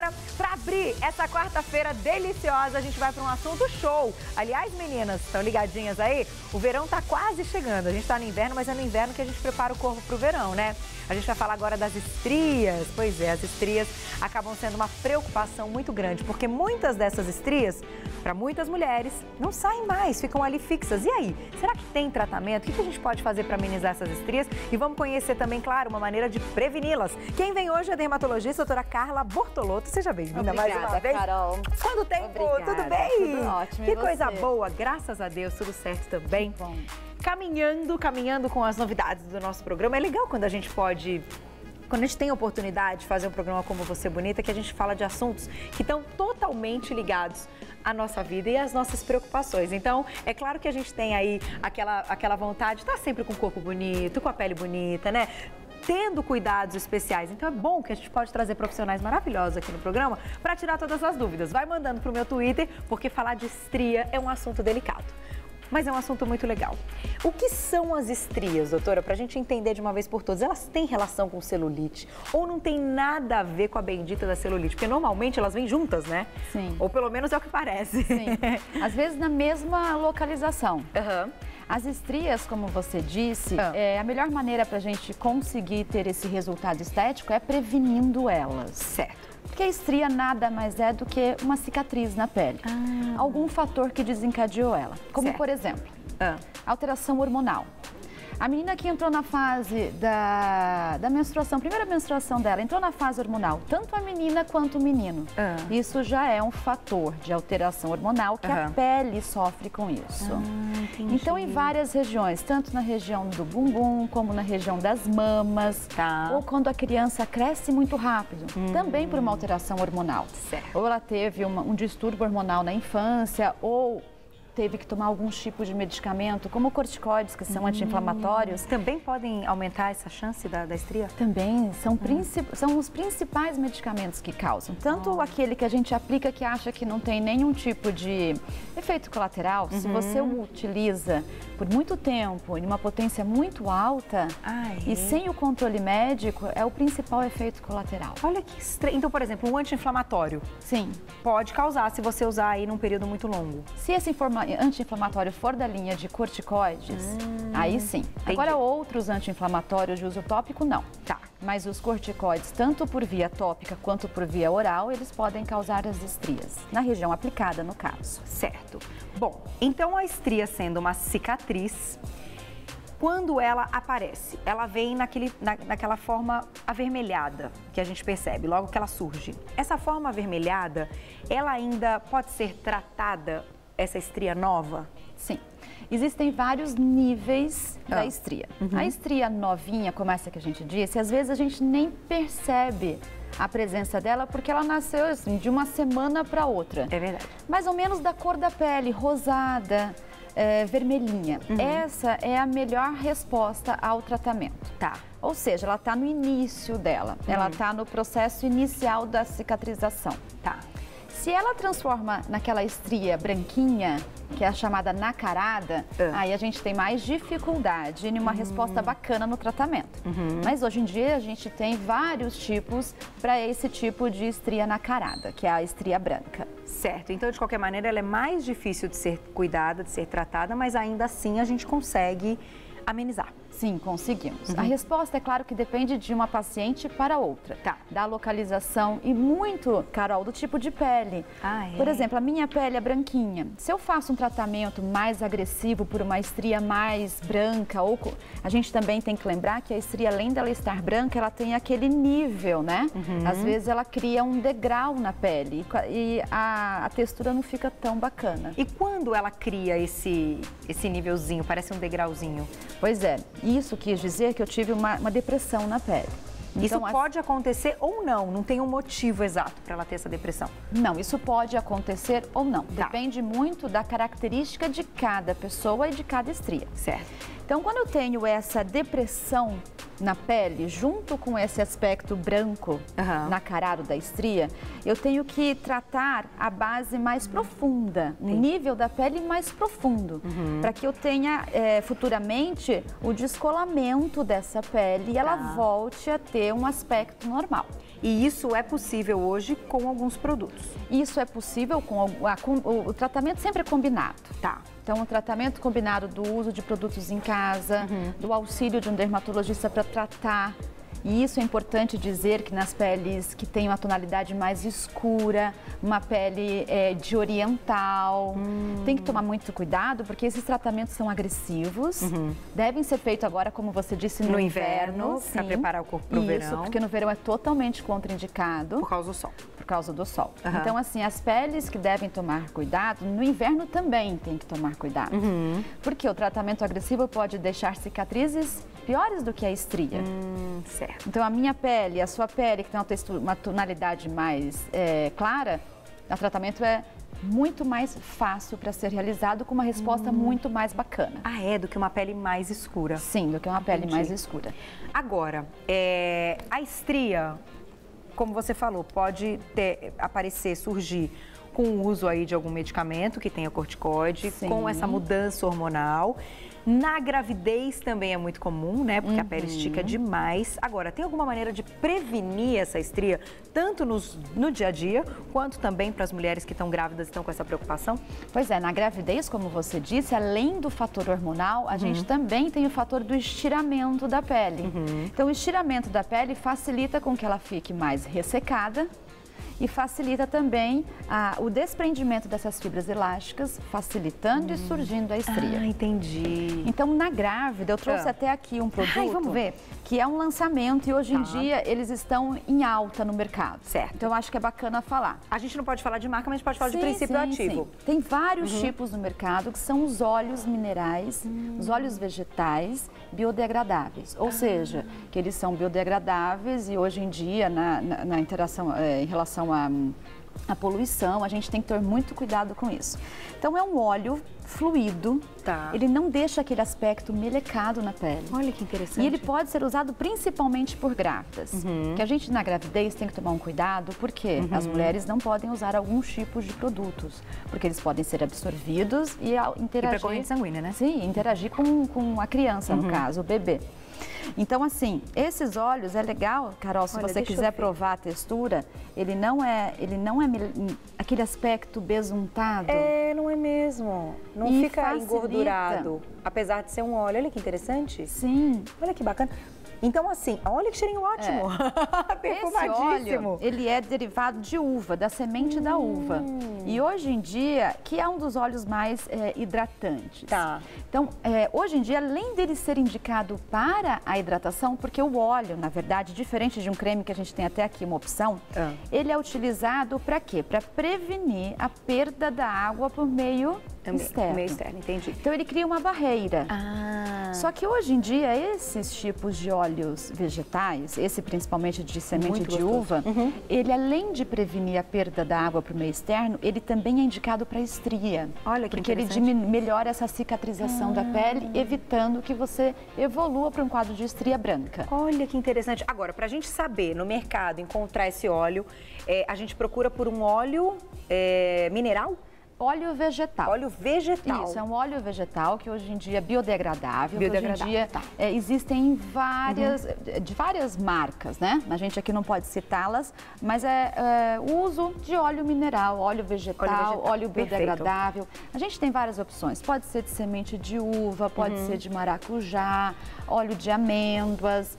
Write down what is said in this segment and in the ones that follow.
Agora, para abrir essa quarta-feira deliciosa, a gente vai para um assunto show. Aliás, meninas, estão ligadinhas aí? O verão tá quase chegando. A gente tá no inverno, mas é no inverno que a gente prepara o corpo pro verão, né? A gente vai falar agora das estrias. Pois é, as estrias acabam sendo uma preocupação muito grande, porque muitas dessas estrias, para muitas mulheres, não saem mais, ficam ali fixas. E aí, será que tem tratamento? O que a gente pode fazer para amenizar essas estrias? E vamos conhecer também, claro, uma maneira de preveni-las. Quem vem hoje é a dermatologista, doutora Carla Bortolotto. Seja bem-vinda mais uma vez. Carol. Quanto tempo? Obrigada. Tudo bem? Tudo ótimo. Que coisa boa, graças a Deus, tudo certo também. Bom. Caminhando com as novidades do nosso programa. É legal quando a gente pode... Quando a gente tem a oportunidade de fazer um programa como Você Bonita, que a gente fala de assuntos que estão totalmente ligados à nossa vida e às nossas preocupações. Então, é claro que a gente tem aí aquela vontade de estar sempre com o corpo bonito, com a pele bonita, né? Tendo cuidados especiais. Então é bom que a gente pode trazer profissionais maravilhosos aqui no programa para tirar todas as dúvidas. Vai mandando pro meu Twitter, porque falar de estria é um assunto delicado. Mas é um assunto muito legal. O que são as estrias, doutora? Para a gente entender de uma vez por todas, elas têm relação com celulite ou não tem nada a ver com a bendita da celulite? Porque normalmente elas vêm juntas, né? Sim. Ou pelo menos é o que parece. Sim. Às vezes na mesma localização. Uhum. As estrias, como você disse, a melhor maneira para a gente conseguir ter esse resultado estético é prevenindo elas. Certo. Porque a estria nada mais é do que uma cicatriz na pele. Algum fator que desencadeou ela. Como, certo. Por exemplo, alteração hormonal. A menina que entrou na fase da menstruação, primeira menstruação dela, entrou na fase hormonal, tanto a menina quanto o menino. Isso já é um fator de alteração hormonal que a pele sofre com isso. Então, em várias regiões, tanto na região do bumbum, como na região das mamas, ou quando a criança cresce muito rápido, também por uma alteração hormonal. Certo. Ou ela teve um distúrbio hormonal na infância, ou teve que tomar algum tipo de medicamento, como corticoides, que são anti-inflamatórios. Também podem aumentar essa chance da estria? Também, são os principais medicamentos que causam. Tanto aquele que a gente aplica que acha que não tem nenhum tipo de efeito colateral, se você o utiliza por muito tempo, em uma potência muito alta, e sem o controle médico, é o principal efeito colateral. Olha que estranho. Então, por exemplo, um anti-inflamatório. Sim. Pode causar se você usar aí num período muito longo. Se esse anti-inflamatório for da linha de corticoides, aí sim. Entendi. Agora, outros anti-inflamatórios de uso tópico, não. Tá. Mas os corticoides, tanto por via tópica quanto por via oral, eles podem causar as estrias, na região aplicada, no caso. Certo. Bom, então a estria sendo uma cicatriz, quando ela aparece, ela vem naquela forma avermelhada que a gente percebe logo que ela surge. Essa forma avermelhada, ela ainda pode ser tratada, essa estria nova? Sim. Existem vários níveis da estria. A estria novinha, como essa que a gente disse, às vezes a gente nem percebe a presença dela porque ela nasceu assim, de uma semana para outra. É verdade. Mais ou menos da cor da pele, rosada, vermelhinha. Essa é a melhor resposta ao tratamento. Tá. Ou seja, ela está no início dela, ela está no processo inicial da cicatrização. Tá. Se ela transforma naquela estria branquinha, que é a chamada nacarada, aí a gente tem mais dificuldade em uma resposta bacana no tratamento. Mas hoje em dia a gente tem vários tipos para esse tipo de estria nacarada, que é a estria branca. Certo. Então, de qualquer maneira, ela é mais difícil de ser cuidada, de ser tratada, mas ainda assim a gente consegue amenizar. Sim, conseguimos. A resposta, é claro, que depende de uma paciente para outra. Tá. Da localização e muito, Carol, do tipo de pele. Por exemplo, a minha pele é branquinha. Se eu faço um tratamento mais agressivo por uma estria mais branca, ou a gente também tem que lembrar que a estria, além dela estar branca, ela tem aquele nível, né? Às vezes ela cria um degrau na pele e a textura não fica tão bacana. E quando ela cria esse nívelzinho, parece um degrauzinho? Pois é. Isso quis dizer que eu tive uma depressão na pele. Isso pode acontecer ou não? Não tem um motivo exato para ela ter essa depressão? Não, isso pode acontecer ou não. Depende muito da característica de cada pessoa e de cada estria. Certo. Então, quando eu tenho essa depressão na pele, junto com esse aspecto branco nacarado da estria, eu tenho que tratar a base mais profunda, o nível da pele mais profundo, para que eu tenha futuramente o descolamento dessa pele e ela volte a ter um aspecto normal. E isso é possível hoje com alguns produtos? Isso é possível com o tratamento sempre é combinado. Tá. Então, o tratamento combinado do uso de produtos em casa, do auxílio de um dermatologista para tratar. E isso é importante dizer que nas peles que têm uma tonalidade mais escura, uma pele de oriental, tem que tomar muito cuidado porque esses tratamentos são agressivos, devem ser feitos agora, como você disse, no inverno para preparar o corpo para o verão. Isso, porque no verão é totalmente contraindicado. Por causa do sol. Por causa do sol. Então, assim, as peles que devem tomar cuidado, no inverno também tem que tomar cuidado. Porque o tratamento agressivo pode deixar cicatrizes piores do que a estria. Certo. Então, a minha pele, a sua pele, que tem uma tonalidade mais clara, o tratamento é muito mais fácil para ser realizado com uma resposta muito mais bacana. Ah, é? Do que uma pele mais escura? Sim, do que uma pele mais escura. Agora, a estria, como você falou, pode aparecer, surgir com o uso aí de algum medicamento que tenha corticoide, com essa mudança hormonal. Na gravidez também é muito comum, né? Porque a pele estica demais. Agora, tem alguma maneira de prevenir essa estria, tanto no dia a dia, quanto também para as mulheres que estão grávidas e estão com essa preocupação? Pois é, na gravidez, como você disse, além do fator hormonal, a gente também tem o fator do estiramento da pele. Então, o estiramento da pele facilita com que ela fique mais ressecada, e facilita também o desprendimento dessas fibras elásticas, facilitando e surgindo a estria. Ah, entendi. Então, na grávida, eu trouxe até aqui um produto. Ai, vamos ver. Que é um lançamento e hoje em dia eles estão em alta no mercado. Certo. Então, eu acho que é bacana falar. A gente não pode falar de marca, mas a gente pode falar de princípio ativo. Sim. Tem vários tipos no mercado que são os óleos minerais, os óleos vegetais biodegradáveis. Ou seja, que eles são biodegradáveis e hoje em dia, na interação em relação à poluição, a gente tem que ter muito cuidado com isso. Então, é um óleo fluido, ele não deixa aquele aspecto melecado na pele. Olha que interessante. E ele pode ser usado principalmente por grávidas. Que a gente na gravidez tem que tomar um cuidado, porque as mulheres não podem usar alguns tipos de produtos, porque eles podem ser absorvidos e interagir... E pra corrente sanguínea, né? Sim, interagir com a criança, no caso, o bebê. Então, assim, esses óleos é legal, Carol, se você quiser provar a textura, ele não é aquele aspecto besuntado. É, não é mesmo. Não fica engordurado, apesar de ser um óleo. Olha que interessante. Sim. Olha que bacana. Então, assim, olha que cheirinho ótimo. Perfumadíssimo. Esse óleo, ele é derivado de uva, da semente da uva. E hoje em dia, que é um dos óleos mais hidratantes. Tá. Então, hoje em dia, além dele ser indicado para a hidratação, porque o óleo, na verdade, diferente de um creme que a gente tem até aqui uma opção, ele é utilizado para quê? Para prevenir a perda da água por meio externo. Meio externo, entendi. Então, ele cria uma barreira. Só que hoje em dia, esses tipos de óleos vegetais, esse principalmente de semente de uva, ele além de prevenir a perda da água para o meio externo, ele também é indicado para estria. Olha que porque ele melhora essa cicatrização da pele, evitando que você evolua para um quadro de estria branca. Olha que interessante. Agora, para a gente saber no mercado encontrar esse óleo, a gente procura por um óleo mineral? Óleo vegetal. Óleo vegetal. Isso, é um óleo vegetal que hoje em dia é biodegradável. Hoje em dia existem de várias marcas, né? A gente aqui não pode citá-las, mas o uso de óleo mineral, óleo vegetal, óleo biodegradável. Perfeito. A gente tem várias opções. Pode ser de semente de uva, pode ser de maracujá, óleo de amêndoas.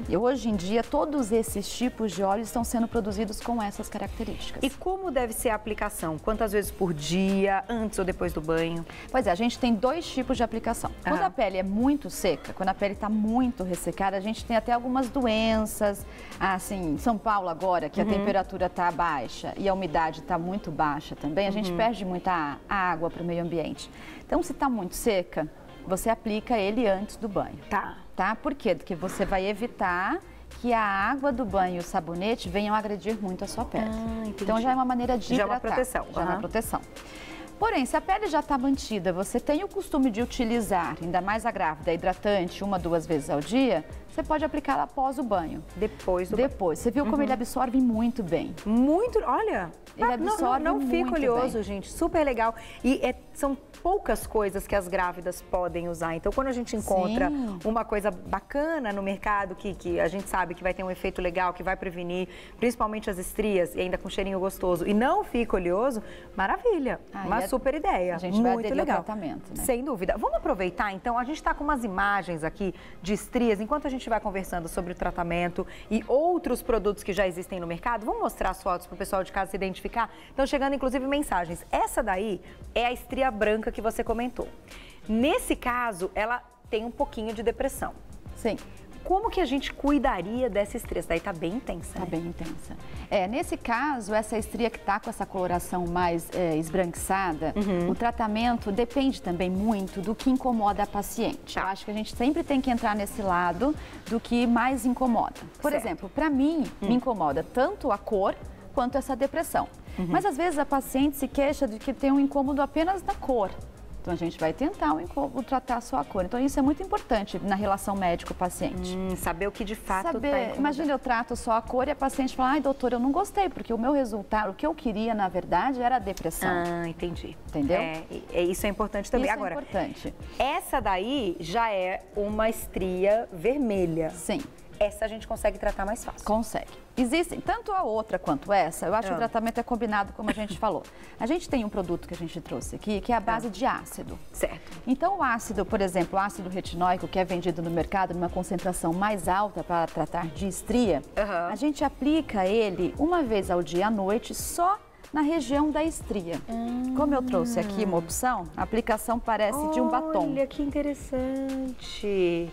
E hoje em dia, todos esses tipos de óleos estão sendo produzidos com essas características. E como deve ser a aplicação? Quantas vezes por dia? Antes ou depois do banho? Pois é, a gente tem dois tipos de aplicação. Quando a pele é muito seca, quando a pele está muito ressecada, a gente tem até algumas doenças. Assim, em São Paulo agora, que a temperatura está baixa e a umidade está muito baixa também, a gente perde muita água para o meio ambiente. Então, se está muito seca, você aplica ele antes do banho. Tá? Por quê? Porque você vai evitar que a água do banho e o sabonete venham agredir muito a sua pele. Então já é uma maneira de hidratar. Já é uma proteção. Já é uma proteção. Porém, se a pele já está mantida, você tem o costume de utilizar, ainda mais a grávida, hidratante 1 a 2 vezes ao dia, você pode aplicar após o banho. Depois do banho. Você viu como ele absorve muito bem. Muito, olha, ele absorve não muito fica oleoso, bem. gente, super legal. E são poucas coisas que as grávidas podem usar. Então, quando a gente encontra uma coisa bacana no mercado, que a gente sabe que vai ter um efeito legal, que vai prevenir, principalmente as estrias, e ainda com cheirinho gostoso, e não fica oleoso, maravilha. Uma super ideia. A gente vai aderir ao tratamento, né? Sem dúvida. Vamos aproveitar, então, a gente está com umas imagens aqui de estrias, enquanto a gente vai conversando sobre o tratamento e outros produtos que já existem no mercado. Vamos mostrar as fotos para o pessoal de casa se identificar? Estão chegando, inclusive, mensagens. Essa daí é a estria branca que você comentou. Nesse caso, ela tem um pouquinho de depressão. Sim. Como que a gente cuidaria dessa estria? Essa daí tá bem intensa, Tá né? bem intensa. Nesse caso, essa estria que tá com essa coloração mais esbranquiçada, o tratamento depende também muito do que incomoda a paciente. Eu acho que a gente sempre tem que entrar nesse lado do que mais incomoda. Por exemplo, para mim, me incomoda tanto a cor quanto essa depressão. Mas às vezes a paciente se queixa de que tem um incômodo apenas na cor. Então a gente vai tentar tratar só a cor. Então isso é muito importante na relação médico-paciente. Saber o que de fato está incomodando. Imagina, eu trato só a cor e a paciente fala, ai doutor, eu não gostei, porque o meu resultado, o que eu queria na verdade era a depressão. Ah, entendi. Entendeu? Isso é importante também. Isso Agora, é importante. Essa daí já é uma estria vermelha. Sim. Essa a gente consegue tratar mais fácil. Consegue. Existem, tanto a outra quanto essa, eu acho que o tratamento é combinado, como a gente falou. A gente tem um produto que a gente trouxe aqui, que é a base de ácido. Certo. Então, o ácido, por exemplo, o ácido retinóico, que é vendido no mercado numa concentração mais alta para tratar de estria, a gente aplica ele 1 vez ao dia à noite, só na região da estria. Como eu trouxe aqui uma opção, a aplicação parece de um batom. Olha que interessante.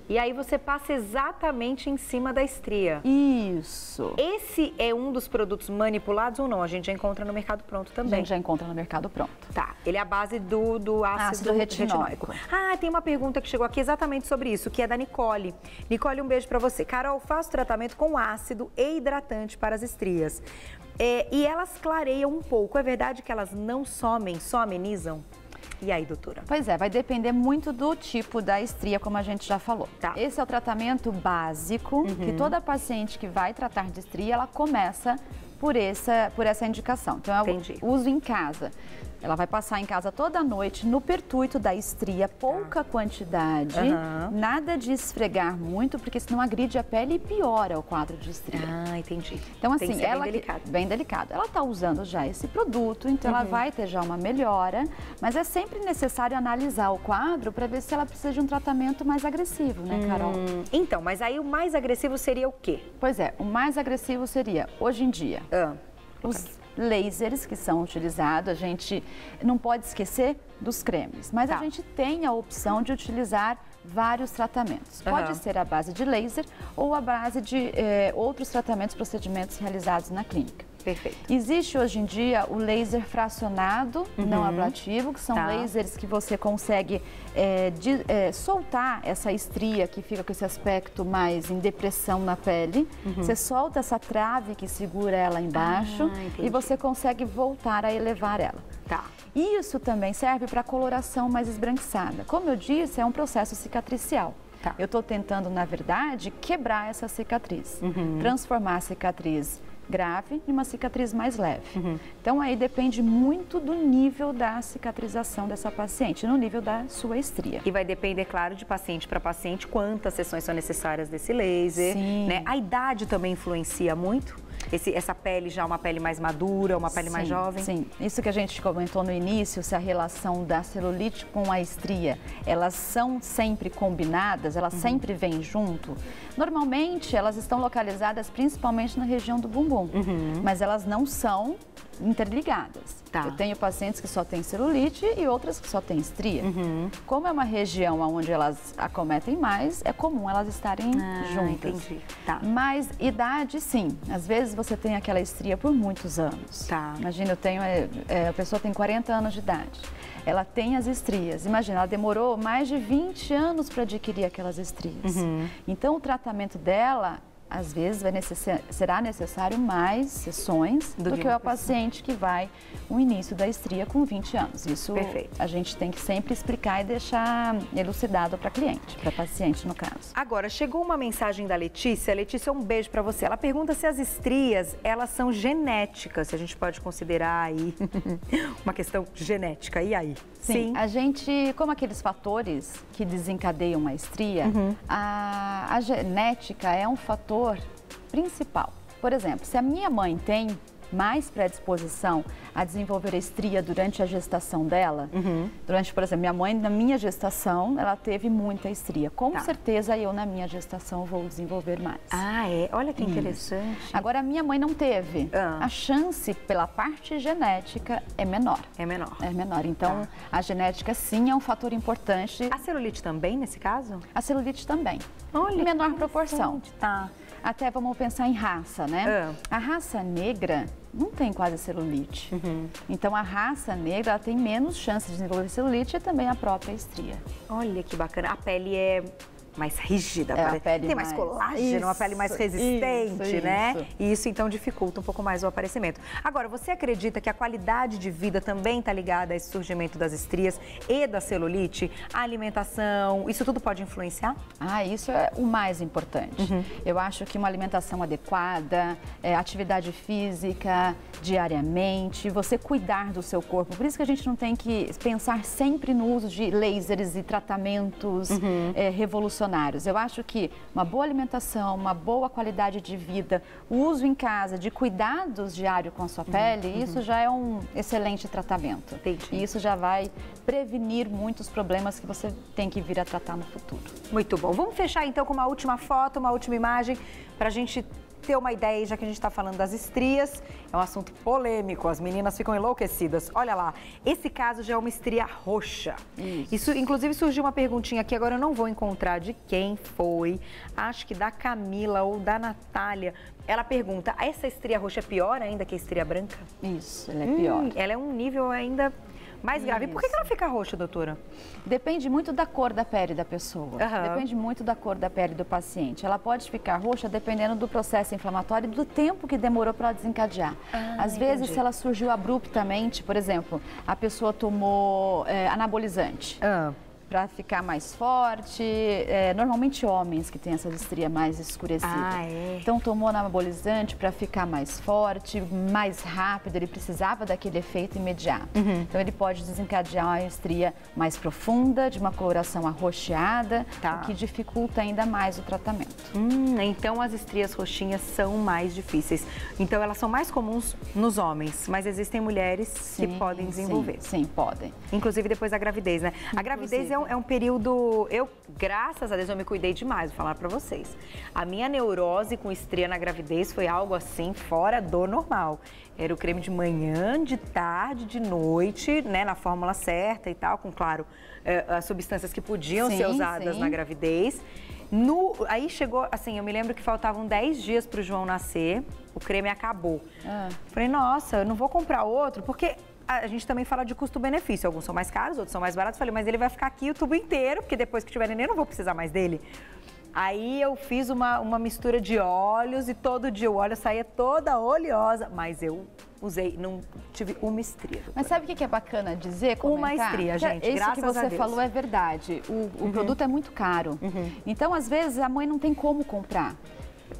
E aí você passa exatamente em cima da estria. Isso. Esse é um dos produtos manipulados ou não? A gente já encontra no mercado pronto também. A gente já encontra no mercado pronto. Tá, ele é a base do ácido retinóico. Ah, tem uma pergunta que chegou aqui exatamente sobre isso, que é da Nicole. Nicole, um beijo pra você. Carol, faço tratamento com ácido e hidratante para as estrias. E elas clareiam um pouco. É verdade que elas não somem, só amenizam? E aí, doutora? Pois é, vai depender muito do tipo da estria, como a gente já falou. Tá. Esse é o tratamento básico, que toda paciente que vai tratar de estria, ela começa por essa indicação. Então, eu uso em casa. Ela vai passar em casa toda noite no pertuito da estria, pouca quantidade, nada de esfregar muito, porque senão agride a pele e piora o quadro de estria. Ah, entendi. Então, assim, ela bem delicado. Bem delicado. Ela está usando já esse produto, então ela vai ter já uma melhora, mas é sempre necessário analisar o quadro para ver se ela precisa de um tratamento mais agressivo, né, Carol? Então, mas aí o mais agressivo seria o quê? Pois é, o mais agressivo seria, hoje em dia, os lasers que são utilizados, a gente não pode esquecer dos cremes, mas a gente tem a opção de utilizar vários tratamentos. Pode ser a base de laser ou a base de outros tratamentos, procedimentos realizados na clínica. Perfeito. Existe hoje em dia o laser fracionado, não ablativo, que são lasers que você consegue soltar essa estria que fica com esse aspecto mais em depressão na pele. Você solta essa trave que segura ela embaixo e você consegue voltar a elevar ela. Tá. Isso também serve para coloração mais esbranquiçada. Como eu disse, é um processo cicatricial. Eu estou tentando, na verdade, quebrar essa cicatriz, transformar a cicatriz grave e uma cicatriz mais leve. Então, aí depende muito do nível da cicatrização dessa paciente, no nível da sua estria. E vai depender, claro, de paciente para paciente, quantas sessões são necessárias desse laser. Né? A idade também influencia muito? Essa pele já é uma pele mais madura, uma pele mais jovem? Sim, isso que a gente comentou no início, se a relação da celulite com a estria, elas são sempre combinadas, elas sempre vêm junto. Normalmente, elas estão localizadas principalmente na região do bumbum, mas elas não são interligadas. Eu tenho pacientes que só têm celulite e outras que só têm estria. Como é uma região onde elas acometem mais, é comum elas estarem juntas. Entendi. Mas idade, sim. Às vezes você tem aquela estria por muitos anos. Imagina, eu tenho, a pessoa tem 40 anos de idade. Ela tem as estrias. Imagina, ela demorou mais de 20 anos para adquirir aquelas estrias. Então, o tratamento dela às vezes será necessário mais sessões do que o paciente que vai o início da estria com 20 anos. Isso a gente tem que sempre explicar e deixar elucidado para cliente, para paciente no caso. Agora, chegou uma mensagem da Letícia. Letícia, um beijo para você. Ela pergunta se as estrias, elas são genéticas, se a gente pode considerar aí uma questão genética. E aí? Sim, a gente, como aqueles fatores que desencadeiam uma estria, a genética é um fator principal. Por exemplo, se a minha mãe tem mais predisposição a desenvolver a estria durante a gestação dela, por exemplo, minha mãe, na minha gestação, ela teve muita estria. Com certeza, eu, na minha gestação, vou desenvolver mais. Ah, é? Olha que interessante. Agora, a minha mãe não teve. A chance, pela parte genética, é menor. É menor. É menor. Então, a genética, sim, é um fator importante. A celulite também, nesse caso? A celulite também. Olha, em menor proporção. Tá. Até vamos pensar em raça, né? A raça negra não tem quase celulite. Então, a raça negra ela tem menos chance de desenvolver celulite e também a própria estria. Olha que bacana. A pele é mais rígida, a pele tem mais colágeno, uma pele mais resistente, né? E isso então dificulta um pouco mais o aparecimento. Agora, você acredita que a qualidade de vida também está ligada a esse surgimento das estrias e da celulite? A alimentação, isso tudo pode influenciar? Isso é o mais importante. Eu acho que uma alimentação adequada, atividade física diariamente, você cuidar do seu corpo. Por isso que a gente não tem que pensar sempre no uso de lasers e tratamentos revolucionários. Eu acho que uma boa alimentação, uma boa qualidade de vida, o uso em casa de cuidados diários com a sua pele, isso já é um excelente tratamento. E isso já vai prevenir muitos problemas que você tem que vir a tratar no futuro. Muito bom. Vamos fechar então com uma última foto, uma última imagem, para a gente ter uma ideia, já que a gente está falando das estrias. É um assunto polêmico, as meninas ficam enlouquecidas. Olha lá, esse caso já é uma estria roxa. Isso, inclusive, surgiu uma perguntinha aqui, agora eu não vou encontrar de quem foi, acho que da Camila ou da Natália. Ela pergunta, essa estria roxa é pior ainda que a estria branca? Isso, ela é pior. Ela é um nível ainda mais grave. Por que ela fica roxa, doutora? Depende muito da cor da pele da pessoa. Depende muito da cor da pele do paciente. Ela pode ficar roxa dependendo do processo inflamatório e do tempo que demorou para desencadear. Às vezes, se ela surgiu abruptamente, por exemplo, a pessoa tomou anabolizante. Para ficar mais forte, normalmente homens que têm essa estria mais escurecida. Então tomou anabolizante para ficar mais forte, mais rápido, ele precisava daquele efeito imediato. Então ele pode desencadear uma estria mais profunda, de uma coloração arroxeada, o que dificulta ainda mais o tratamento. Então as estrias roxinhas são mais difíceis. Então elas são mais comuns nos homens, mas existem mulheres que podem desenvolver. Sim, podem. Inclusive depois da gravidez, né? A gravidez é um período... graças a Deus, eu me cuidei demais, vou falar pra vocês. A minha neurose com estria na gravidez foi algo assim, fora do normal. Era o creme de manhã, de tarde, de noite, né? Na fórmula certa e tal, com, claro, as substâncias que podiam ser usadas na gravidez. Aí chegou, assim, eu me lembro que faltavam 10 dias pro João nascer, o creme acabou. Falei, nossa, eu não vou comprar outro, porque... A gente também fala de custo-benefício, alguns são mais caros, outros são mais baratos. Falei, mas ele vai ficar aqui o tubo inteiro, porque depois que tiver neném eu não vou precisar mais dele. Aí eu fiz uma mistura de óleos e todo dia o óleo saía toda oleosa, mas eu usei, não tive uma estria. Mas sabe o que é bacana dizer, comentar? Uma estria, gente, graças a Deus. Isso que você falou é verdade, o produto é muito caro. Então, às vezes, a mãe não tem como comprar.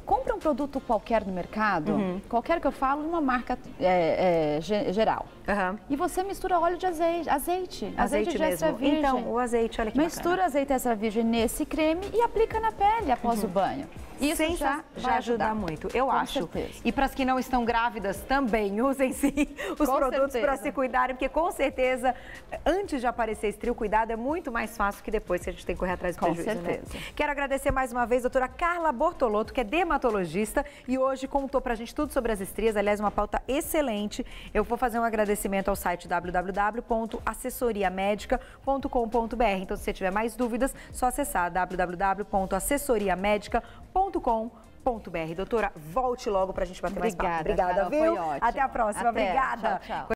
Compra um produto qualquer no mercado, qualquer que eu falo, uma marca geral. E você mistura óleo de azeite de extra virgem. Então, o azeite, olha que mistura azeite extra virgem nesse creme e aplica na pele após o banho. Isso já ajuda muito, eu acho. E para as que não estão grávidas também, usem sim os produtos para se cuidarem, porque com certeza, antes de aparecer estria, o cuidado é muito mais fácil que depois que a gente tem que correr atrás do prejuízo. Com certeza. Né? Quero agradecer mais uma vez a doutora Carla Bortolotto, que é dermatologista e hoje contou pra gente tudo sobre as estrias, aliás, uma pauta excelente. Eu vou fazer um agradecimento ao site www.assessoriamedica.com.br. Então, se você tiver mais dúvidas, só acessar www.assessoriamedica.com.br. Doutora, volte logo pra gente bater mais papo. Obrigada, Carol, viu? foi ótimo. Até a próxima. Obrigada. Tchau, tchau.